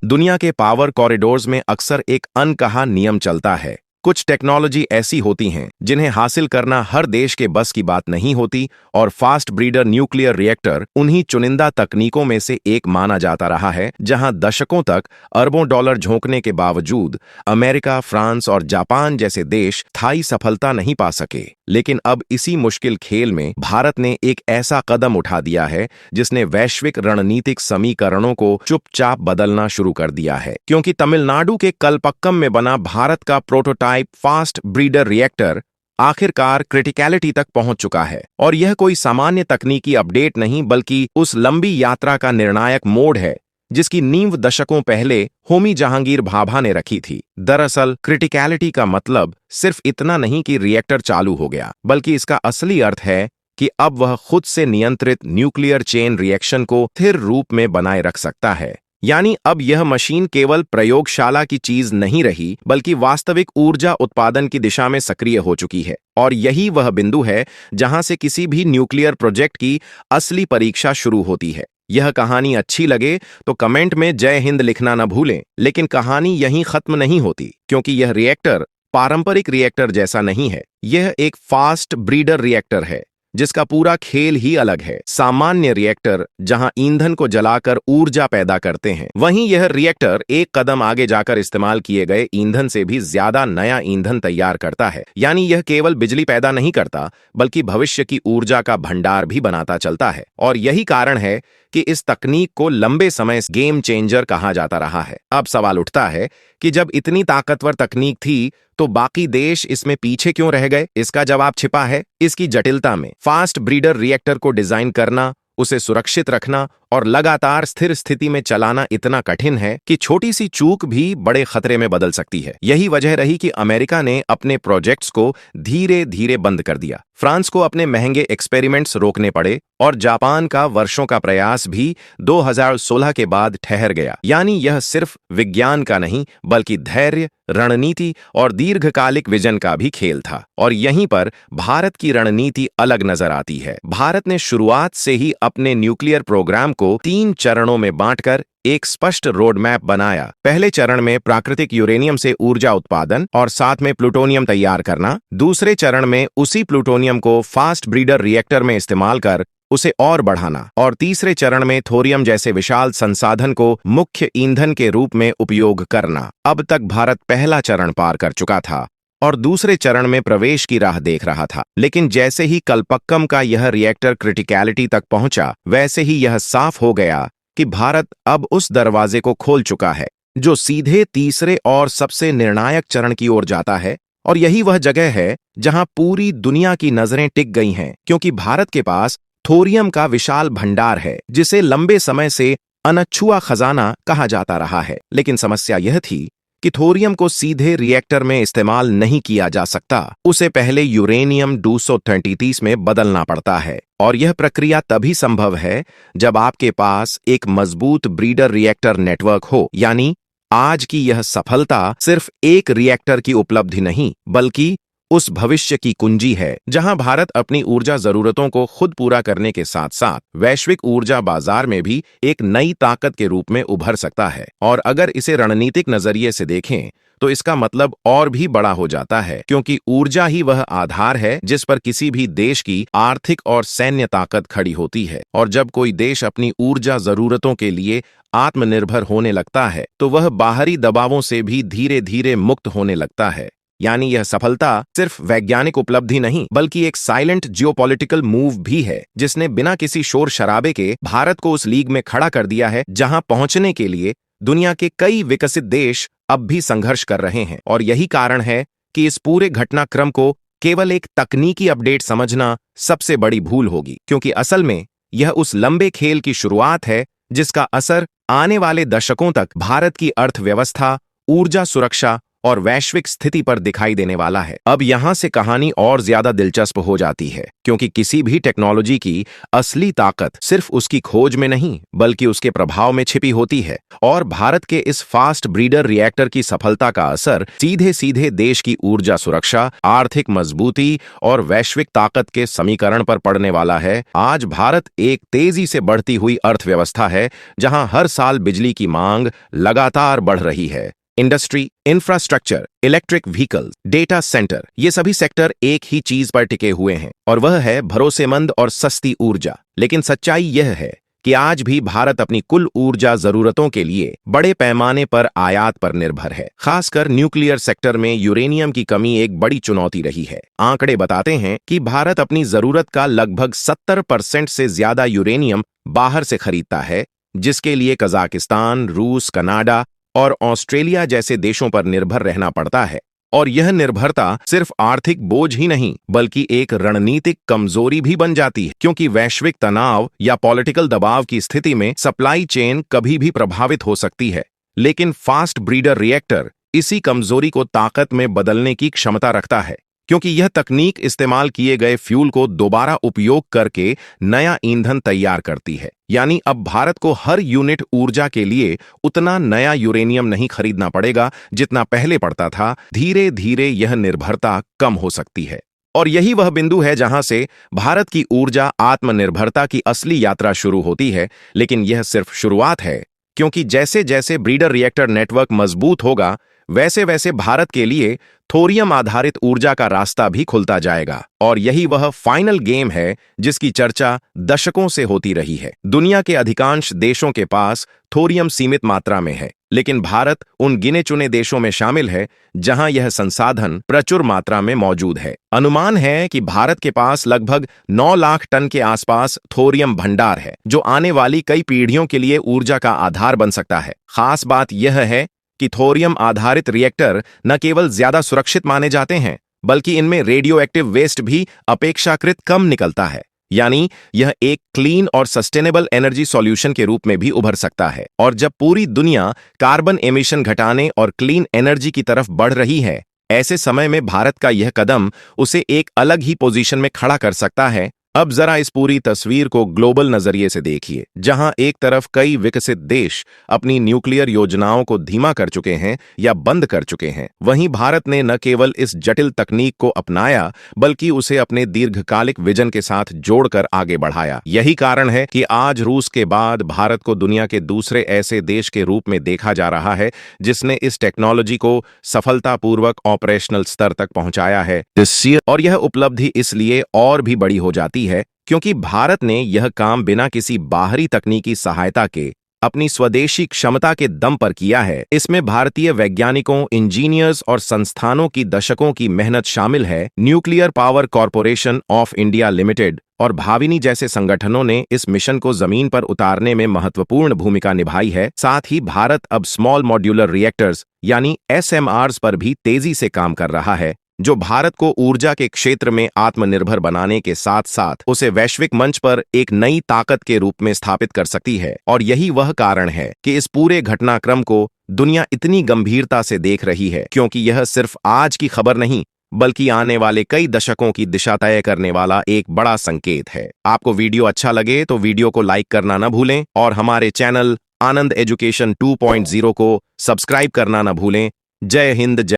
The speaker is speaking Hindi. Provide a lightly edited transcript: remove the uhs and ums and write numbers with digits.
दुनिया के पावर कॉरिडोर्स में अक्सर एक अनकहा नियम चलता है। कुछ टेक्नोलॉजी ऐसी होती हैं जिन्हें हासिल करना हर देश के बस की बात नहीं होती, और फास्ट ब्रीडर न्यूक्लियर रिएक्टर उन्हीं चुनिंदा तकनीकों में से एक माना जाता रहा है जहां दशकों तक अरबों डॉलर झोंकने के बावजूद अमेरिका, फ्रांस और जापान जैसे देश स्थायी सफलता नहीं पा सके। लेकिन अब इसी मुश्किल खेल में भारत ने एक ऐसा कदम उठा दिया है जिसने वैश्विक रणनीतिक समीकरणों को चुपचाप बदलना शुरू कर दिया है, क्योंकि तमिलनाडु के कलपक्कम में बना भारत का प्रोटोटाइप फास्ट ब्रीडर रिएक्टर आखिरकार क्रिटिकलिटी तक पहुंच चुका है। और यह कोई सामान्य तकनीकी अपडेट नहीं, बल्कि उस लंबी यात्रा का निर्णायक मोड़ है जिसकी नींव दशकों पहले होमी जहांगीर भाभा ने रखी थी। दरअसल क्रिटिकलिटी का मतलब सिर्फ इतना नहीं कि रिएक्टर चालू हो गया, बल्कि इसका असली अर्थ है कि अब वह खुद से नियंत्रित न्यूक्लियर चेन रिएक्शन को स्थिर रूप में बनाए रख सकता है। यानी अब यह मशीन केवल प्रयोगशाला की चीज नहीं रही, बल्कि वास्तविक ऊर्जा उत्पादन की दिशा में सक्रिय हो चुकी है। और यही वह बिंदु है जहां से किसी भी न्यूक्लियर प्रोजेक्ट की असली परीक्षा शुरू होती है। यह कहानी अच्छी लगे तो कमेंट में जय हिंद लिखना न भूलें। लेकिन कहानी यहीं खत्म नहीं होती, क्योंकि यह रिएक्टर पारंपरिक रिएक्टर जैसा नहीं है। यह एक फास्ट ब्रीडर रिएक्टर है जिसका पूरा खेल ही अलग है। सामान्य रिएक्टर जहां ईंधन को जलाकर ऊर्जा पैदा करते हैं, वहीं यह रिएक्टर एक कदम आगे जाकर इस्तेमाल किए गए ईंधन से भी ज्यादा नया ईंधन तैयार करता है। यानी यह केवल बिजली पैदा नहीं करता, बल्कि भविष्य की ऊर्जा का भंडार भी बनाता चलता है। और यही कारण है कि इस तकनीक को लंबे समय से गेम चेंजर कहा जाता रहा है। अब सवाल उठता है कि जब इतनी ताकतवर तकनीक थी तो बाकी देश इसमें पीछे क्यों रह गए? इसका जवाब छिपा है इसकी जटिलता में। फास्ट ब्रीडर रिएक्टर को डिजाइन करना, उसे सुरक्षित रखना और लगातार स्थिर स्थिति में चलाना इतना कठिन है कि छोटी सी चूक भी बड़े खतरे में बदल सकती है। यही वजह रही कि अमेरिका ने अपने प्रोजेक्ट्स को धीरे धीरे बंद कर दिया, फ्रांस को अपने महंगे एक्सपेरिमेंट्स रोकने पड़े और जापान का वर्षों का प्रयास भी 2016 के बाद ठहर गया। यानी यह सिर्फ विज्ञान का नहीं, बल्कि धैर्य, रणनीति और दीर्घकालिक विजन का भी खेल था। और यहीं पर भारत की रणनीति अलग नजर आती है। भारत ने शुरुआत से ही अपने न्यूक्लियर प्रोग्राम को 3 चरणों में बांटकर एक स्पष्ट रोड मैप बनाया। पहले चरण में प्राकृतिक यूरेनियम से ऊर्जा उत्पादन और साथ में प्लूटोनियम तैयार करना। दूसरे चरण में उसी प्लूटोनियम को फास्ट ब्रीडर रिएक्टर में इस्तेमाल कर उसे और बढ़ाना। और तीसरे चरण में थोरियम जैसे विशाल संसाधन को मुख्य ईंधन के रूप में उपयोग करना। अब तक भारत पहला चरण पार कर चुका था और दूसरे चरण में प्रवेश की राह देख रहा था। लेकिन जैसे ही कलपक्कम का यह रिएक्टर क्रिटिकलिटी तक पहुंचा, वैसे ही यह साफ हो गया कि भारत अब उस दरवाजे को खोल चुका है जो सीधे तीसरे और सबसे निर्णायक चरण की ओर जाता है। और यही वह जगह है जहां पूरी दुनिया की नजरें टिक गई हैं, क्योंकि भारत के पास थोरियम का विशाल भंडार है जिसे लंबे समय से अनछुआ खजाना कहा जाता रहा है। लेकिन समस्या यह थी कि थोरियम को सीधे रिएक्टर में इस्तेमाल नहीं किया जा सकता। उसे पहले यूरेनियम 233 में बदलना पड़ता है। और यह प्रक्रिया तभी संभव है जब आपके पास एक मजबूत ब्रीडर रिएक्टर नेटवर्क हो। यानी आज की यह सफलता सिर्फ एक रिएक्टर की उपलब्धि नहीं, बल्कि उस भविष्य की कुंजी है जहां भारत अपनी ऊर्जा जरूरतों को खुद पूरा करने के साथ साथ वैश्विक ऊर्जा बाजार में भी एक नई ताकत के रूप में उभर सकता है। और अगर इसे रणनीतिक नजरिए से देखें तो इसका मतलब और भी बड़ा हो जाता है, क्योंकि ऊर्जा ही वह आधार है जिस पर किसी भी देश की आर्थिक और सैन्य ताकत खड़ी होती है। और जब कोई देश अपनी ऊर्जा जरूरतों के लिए आत्मनिर्भर होने लगता है तो वह बाहरी दबावों से भी धीरे धीरे मुक्त होने लगता है। यानी यह सफलता सिर्फ वैज्ञानिक उपलब्धि नहीं, बल्कि एक साइलेंट जियोपॉलिटिकल मूव भी है जिसने बिना किसी शोर शराबे के भारत को उस लीग में खड़ा कर दिया है जहां पहुंचने के लिए दुनिया के कई विकसित देश अब भी संघर्ष कर रहे हैं। और यही कारण है कि इस पूरे घटनाक्रम को केवल एक तकनीकी अपडेट समझना सबसे बड़ी भूल होगी, क्योंकि असल में यह उस लंबे खेल की शुरुआत है जिसका असर आने वाले दशकों तक भारत की अर्थव्यवस्था, ऊर्जा सुरक्षा और वैश्विक स्थिति पर दिखाई देने वाला है। अब यहाँ से कहानी और ज्यादा दिलचस्प हो जाती है, क्योंकि किसी भी टेक्नोलॉजी की असली ताकत सिर्फ उसकी खोज में नहीं बल्कि उसके प्रभाव में छिपी होती है। और भारत के इस फास्ट ब्रीडर रिएक्टर की सफलता का असर सीधे सीधे देश की ऊर्जा सुरक्षा, आर्थिक मजबूती और वैश्विक ताकत के समीकरण पर पड़ने वाला है। आज भारत एक तेजी से बढ़ती हुई अर्थव्यवस्था है, जहां हर साल बिजली की मांग लगातार बढ़ रही है। Industry, infrastructure, electric vehicles, data centre, ये सभी सेक्टर एक ही चीज पर टिके हुए हैं, और वह है भरोसेमंद और सस्ती ऊर्जा। लेकिन सच्चाई यह है कि आज भी भारत अपनी कुल ऊर्जा जरूरतों के लिए बड़े पैमाने पर आयात पर निर्भर है। खासकर न्यूक्लियर सेक्टर में यूरेनियम की कमी एक बड़ी चुनौती रही है। आंकड़े बताते हैं कि भारत अपनी जरूरत का लगभग 70% से ज्यादा यूरेनियम बाहर से खरीदता है, जिसके लिए कजाकिस्तान, रूस, कनाडा और ऑस्ट्रेलिया जैसे देशों पर निर्भर रहना पड़ता है। और यह निर्भरता सिर्फ आर्थिक बोझ ही नहीं बल्कि एक रणनीतिक कमजोरी भी बन जाती है, क्योंकि वैश्विक तनाव या पॉलिटिकल दबाव की स्थिति में सप्लाई चेन कभी भी प्रभावित हो सकती है। लेकिन फास्ट ब्रीडर रिएक्टर इसी कमजोरी को ताकत में बदलने की क्षमता रखता है, क्योंकि यह तकनीक इस्तेमाल किए गए फ्यूल को दोबारा उपयोग करके नया ईंधन तैयार करती है। यानी अब भारत को हर यूनिट ऊर्जा के लिए उतना नया यूरेनियम नहीं खरीदना पड़ेगा जितना पहले पड़ता था। धीरे धीरे यह निर्भरता कम हो सकती है, और यही वह बिंदु है जहां से भारत की ऊर्जा आत्मनिर्भरता की असली यात्रा शुरू होती है। लेकिन यह सिर्फ शुरुआत है, क्योंकि जैसे जैसे ब्रीडर रिएक्टर नेटवर्क मजबूत होगा, वैसे वैसे भारत के लिए थोरियम आधारित ऊर्जा का रास्ता भी खुलता जाएगा। और यही वह फाइनल गेम है जिसकी चर्चा दशकों से होती रही है। दुनिया के अधिकांश देशों के पास थोरियम सीमित मात्रा में है, लेकिन भारत उन गिने चुने देशों में शामिल है जहां यह संसाधन प्रचुर मात्रा में मौजूद है। अनुमान है कि भारत के पास लगभग 9 लाख टन के आसपास थोरियम भंडार है, जो आने वाली कई पीढ़ियों के लिए ऊर्जा का आधार बन सकता है। खास बात यह है कि थोरियम आधारित रिएक्टर न केवल ज्यादा सुरक्षित माने जाते हैं, बल्कि इनमें रेडियो एक्टिव वेस्ट भी अपेक्षाकृत कम निकलता है। यानी यह एक क्लीन और सस्टेनेबल एनर्जी सॉल्यूशन के रूप में भी उभर सकता है। और जब पूरी दुनिया कार्बन एमिशन घटाने और क्लीन एनर्जी की तरफ बढ़ रही है, ऐसे समय में भारत का यह कदम उसे एक अलग ही पोजीशन में खड़ा कर सकता है। अब जरा इस पूरी तस्वीर को ग्लोबल नजरिए से देखिए, जहां एक तरफ कई विकसित देश अपनी न्यूक्लियर योजनाओं को धीमा कर चुके हैं या बंद कर चुके हैं, वहीं भारत ने न केवल इस जटिल तकनीक को अपनाया बल्कि उसे अपने दीर्घकालिक विजन के साथ जोड़कर आगे बढ़ाया। यही कारण है कि आज रूस के बाद भारत को दुनिया के दूसरे ऐसे देश के रूप में देखा जा रहा है जिसने इस टेक्नोलॉजी को सफलतापूर्वक ऑपरेशनल स्तर तक पहुंचाया है। और यह उपलब्धि इसलिए और भी बड़ी हो जाती है क्योंकि भारत ने यह काम बिना किसी बाहरी तकनीकी सहायता के अपनी स्वदेशी क्षमता के दम पर किया है। इसमें भारतीय वैज्ञानिकों, इंजीनियर्स और संस्थानों की दशकों की मेहनत शामिल है। Nuclear power corporation of India limited और भाविनी जैसे संगठनों ने इस मिशन को जमीन पर उतारने में महत्वपूर्ण भूमिका निभाई है। साथ ही भारत अब स्मॉल मॉड्यूलर रिएक्टर्स यानी SMRs पर भी तेजी से काम कर रहा है, जो भारत को ऊर्जा के क्षेत्र में आत्मनिर्भर बनाने के साथ साथ उसे वैश्विक मंच पर एक नई ताकत के रूप में स्थापित कर सकती है। और यही वह कारण है कि इस पूरे घटनाक्रम को दुनिया इतनी गंभीरता से देख रही है, क्योंकि यह सिर्फ आज की खबर नहीं बल्कि आने वाले कई दशकों की दिशा तय करने वाला एक बड़ा संकेत है। आपको वीडियो अच्छा लगे तो वीडियो को लाइक करना न भूलें और हमारे चैनल आनंद एजुकेशन 2.0 को सब्सक्राइब करना न भूलें। जय हिंद।